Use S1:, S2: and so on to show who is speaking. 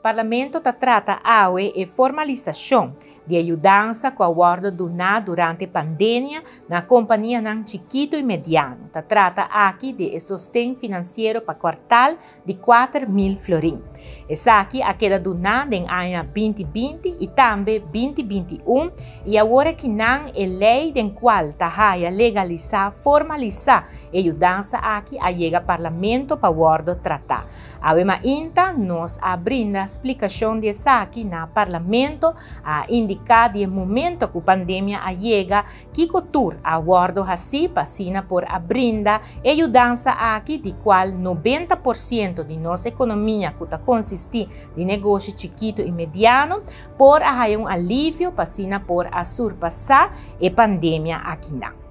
S1: Parlamento trata AUE e formalização de ajudança com o acordo donado durante a pandemia na companhia não chiquito e mediano. Trata aqui de sustento financeiro para quartal de 4.000 florim. Essa aqui a queda donada em ano 2020 e também 2021 e agora que não é lei em qual está legalizar, formalizar a ajudança aqui a chega ao Parlamento para o acordo tratar. Avema ainda nós abrindo a explicação dessa aqui no Parlamento a indicar de momento que a pandemia chega que cultura a acordo assim passina por abrindo a ajudança aqui de qual 90% de nossa economia que consiste de negócio chiquito e mediano por a alívio passina por a surpassar a pandemia aqui não.